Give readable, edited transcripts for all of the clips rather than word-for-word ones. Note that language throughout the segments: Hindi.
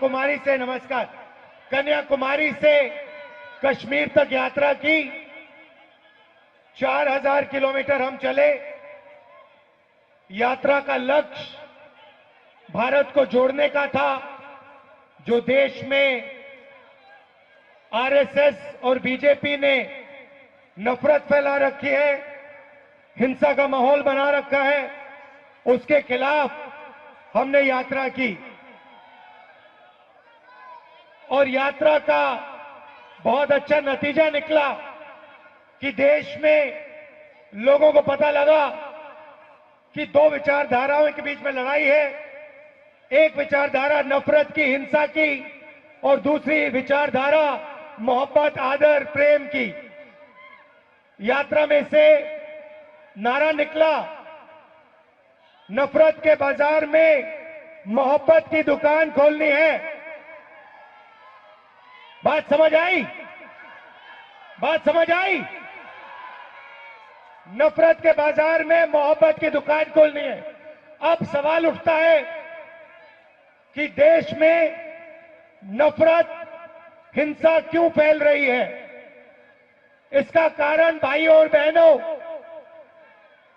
कन्याकुमारी से, नमस्कार, कन्याकुमारी से कश्मीर तक यात्रा की। 4000 किलोमीटर हम चले। यात्रा का लक्ष्य भारत को जोड़ने का था। जो देश में आरएसएस और बीजेपी ने नफरत फैला रखी है, हिंसा का माहौल बना रखा है, उसके खिलाफ हमने यात्रा की। और यात्रा का बहुत अच्छा नतीजा निकला कि देश में लोगों को पता लगा कि दो विचारधाराओं के बीच में लड़ाई है। एक विचारधारा नफरत की, हिंसा की, और दूसरी विचारधारा मोहब्बत, आदर, प्रेम की। यात्रा में से नारा निकला, नफरत के बाजार में मोहब्बत की दुकान खोलनी है। बात समझ आई? बात समझ आई? नफरत के बाजार में मोहब्बत की दुकान खोलनी है। अब सवाल उठता है कि देश में नफरत, हिंसा क्यों फैल रही है? इसका कारण भाइयों और बहनों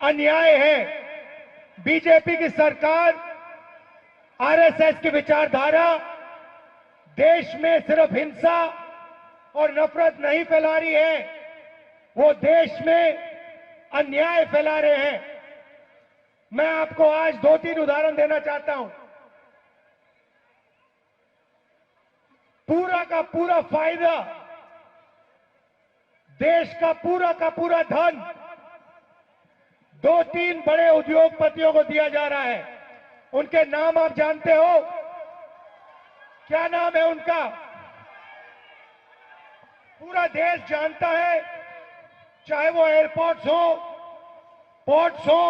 अन्याय है। बीजेपी की सरकार, आरएसएस की विचारधारा देश में सिर्फ हिंसा और नफरत नहीं फैला रही है, वो देश में अन्याय फैला रहे हैं। मैं आपको आज 2-3 उदाहरण देना चाहता हूं। पूरा का पूरा फायदा, देश का पूरा धन 2-3 बड़े उद्योगपतियों को दिया जा रहा है। उनके नाम आप जानते हो? क्या नाम है उनका? पूरा देश जानता है। चाहे वो एयरपोर्ट्स हो, पोर्ट्स हो,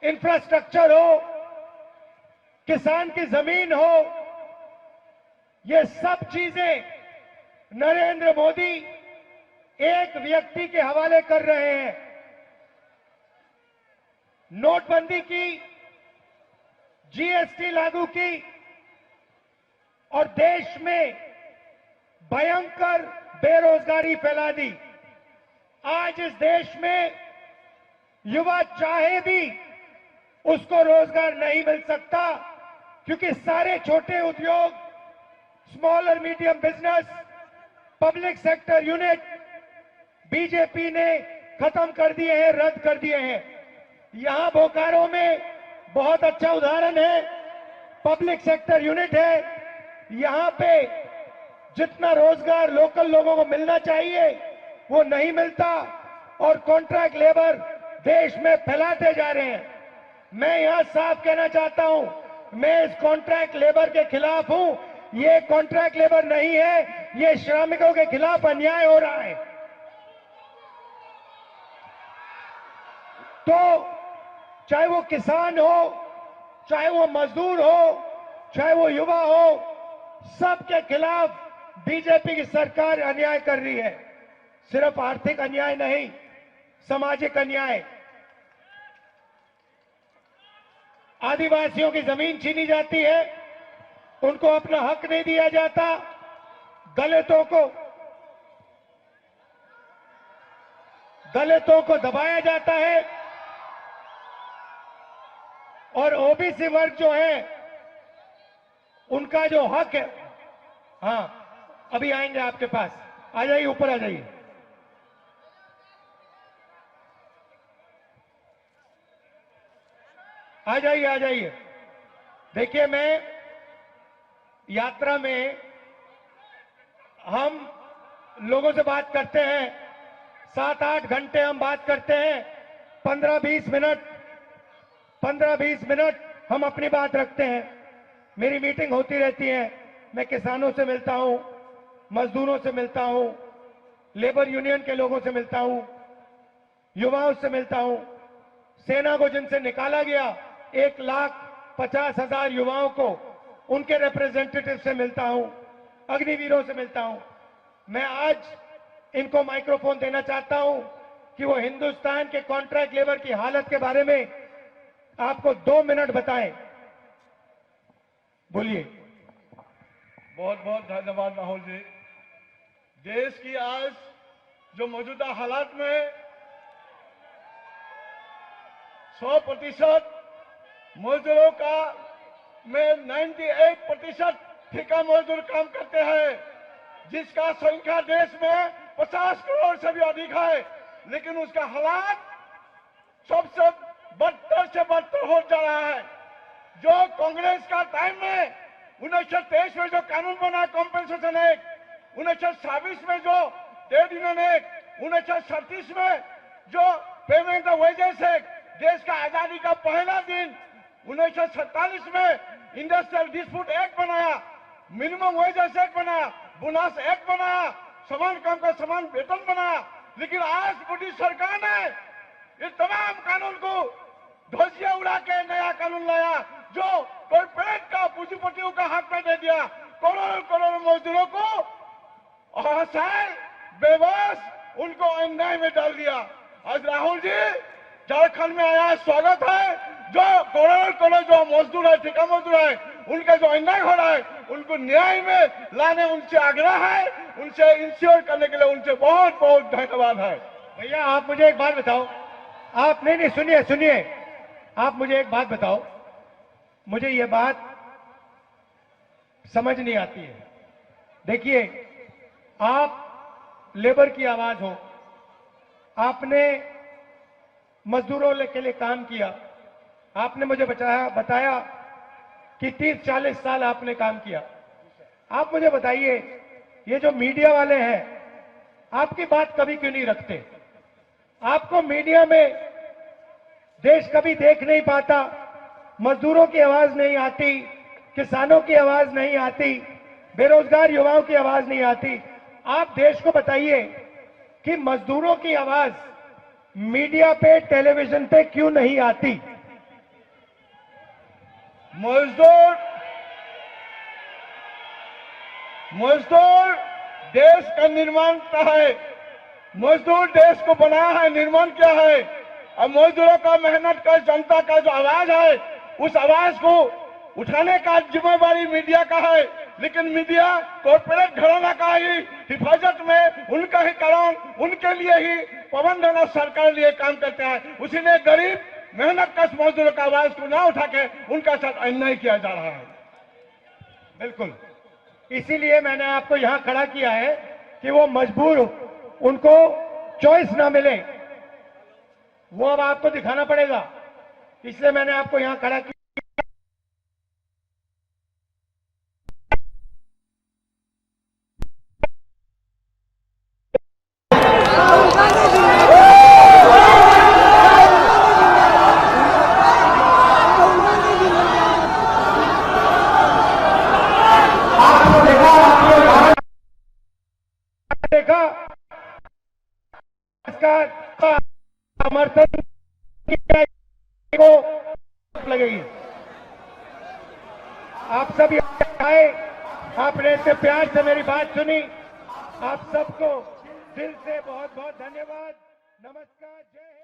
इंफ्रास्ट्रक्चर हो, किसान की जमीन हो, ये सब चीजें नरेंद्र मोदी एक व्यक्ति के हवाले कर रहे हैं। नोटबंदी की, जीएसटी लागू की और देश में भयंकर बेरोजगारी फैला दी। आज इस देश में युवा चाहे भी उसको रोजगार नहीं मिल सकता, क्योंकि सारे छोटे उद्योग, स्मॉल और medium business, public sector unit BJP ने खत्म कर दिए हैं, रद्द कर दिए हैं। यहां बोकारो में बहुत अच्छा उदाहरण है, पब्लिक सेक्टर यूनिट है। यहां पे जितना रोजगार लोकल लोगों को मिलना चाहिए वो नहीं मिलता, और कॉन्ट्रैक्ट लेबर देश में फैलाते जा रहे हैं। मैं यहां साफ कहना चाहता हूं, मैं इस कॉन्ट्रैक्ट लेबर के खिलाफ हूं। ये कॉन्ट्रैक्ट लेबर नहीं है, ये श्रमिकों के खिलाफ अन्याय हो रहा है। तो चाहे वो किसान हो, चाहे वो मजदूर हो, चाहे वो युवा हो, सबके खिलाफ बीजेपी की सरकार अन्याय कर रही है। सिर्फ आर्थिक अन्याय नहीं, सामाजिक अन्याय। आदिवासियों की जमीन छीनी जाती है, उनको अपना हक नहीं दिया जाता। दलितों को दबाया जाता है, और ओबीसी वर्ग जो है उनका जो हक है, हाँ अभी आएंगे आपके पास, आ जाइए, ऊपर आ जाइए। आ जाइए, आ जाइए। देखिए, मैं यात्रा में हम लोगों से बात करते हैं, 7-8 घंटे हम बात करते हैं। 15-20 मिनट हम अपनी बात रखते हैं। मेरी मीटिंग होती रहती है। मैं किसानों से मिलता हूं, मजदूरों से मिलता हूं, लेबर यूनियन के लोगों से मिलता हूं, युवाओं से मिलता हूं। सेना को जिनसे निकाला गया, 1,50,000 युवाओं को, उनके रिप्रेजेंटेटिव से मिलता हूं, अग्निवीरों से मिलता हूं। मैं आज इनको माइक्रोफोन देना चाहता हूं कि वो हिंदुस्तान के कॉन्ट्रैक्ट लेबर की हालत के बारे में आपको 2 मिनट बताएं। बोलिए। बहुत बहुत धन्यवाद राहुल जी। देश की आज जो मौजूदा हालात में 100% मजदूरों का में 98% ठेका मजदूर काम करते हैं, जिसका संख्या देश में 50 करोड़ से भी अधिक है, लेकिन उसका हालात सबसे बदतर से बदतर हो जा रहा है। जो कांग्रेस का टाइम में 1923 में जो कानून बना कॉम्पेंसेशन एक्ट, 1926 में जो ट्रेड यूनियन एक्ट, 1937 में जो पेमेंट ऑफ वेजेस एक्ट, देश का आजादी का पहला दिन 1947 में इंडस्ट्रियल डिस्प्यूट एक्ट बनाया, मिनिमम वेजेस एक्ट बनाया, बोनस एक्ट बनाया, समान काम का समान वेतन बनाया। लेकिन आज मोदी सरकार ने इस तमाम कानून को ध्वजिया उड़ा के नया कानून लाया, जो कॉर्पोरेट का पूंजीपतियों का हक में दे दिया, करोड़ों करोड़ों मजदूरों को असहाय बेबस उनको अन्याय में डाल दिया। आज राहुल जी झारखंड में आया, स्वागत है। जो करोड़ों करोड़ जो मजदूर है, ठेका मजदूर है, उनका जो अन्याय हो रहा है, उनको न्याय में लाने उनसे आग्रह है, उनसे इंश्योर करने के लिए उनसे बहुत बहुत धन्यवाद है। भैया आप मुझे एक बात बताओ, आप नहीं सुनिए सुनिए, आप मुझे एक बात बताओ, मुझे ये बात समझ नहीं आती है। देखिए, आप लेबर की आवाज हो, आपने मजदूरों के लिए काम किया, आपने मुझे बताया कि 30-40 साल आपने काम किया। आप मुझे बताइए, ये जो मीडिया वाले हैं, आपकी बात कभी क्यों नहीं रखते? आपको मीडिया में देश कभी देख नहीं पाता, मजदूरों की आवाज नहीं आती, किसानों की आवाज नहीं आती, बेरोजगार युवाओं की आवाज नहीं आती। आप देश को बताइए कि मजदूरों की आवाज मीडिया पे, टेलीविजन पे क्यों नहीं आती? मजदूर देश का निर्माण का है, मजदूर देश को बनाया है, निर्माण किया है। अब मजदूरों का, मेहनत का, जनता का जो आवाज है, उस आवाज को उठाने का जिम्मेवारी मीडिया का है। लेकिन मीडिया कॉर्पोरेट घराना का ही हिफाजत में, उनका ही कारण, उनके लिए ही प्रबंधन और सरकार लिए काम करते हैं। उसी ने गरीब मेहनत कश मजदूरों का आवाज को ना उठा के उनका साथ अन्याय किया जा रहा है। बिल्कुल, इसीलिए मैंने आपको यहां खड़ा किया है कि वो मजबूर, उनको चॉइस ना मिले, वो अब आपको दिखाना पड़ेगा। इसलिए मैंने आपको यहां खड़ा किया। देखा इसका समर्थन को लगेगी। आप सब आए, आपने इतने प्यार से मेरी बात सुनी, आप सबको दिल से बहुत बहुत धन्यवाद। नमस्कार, जय हिंद।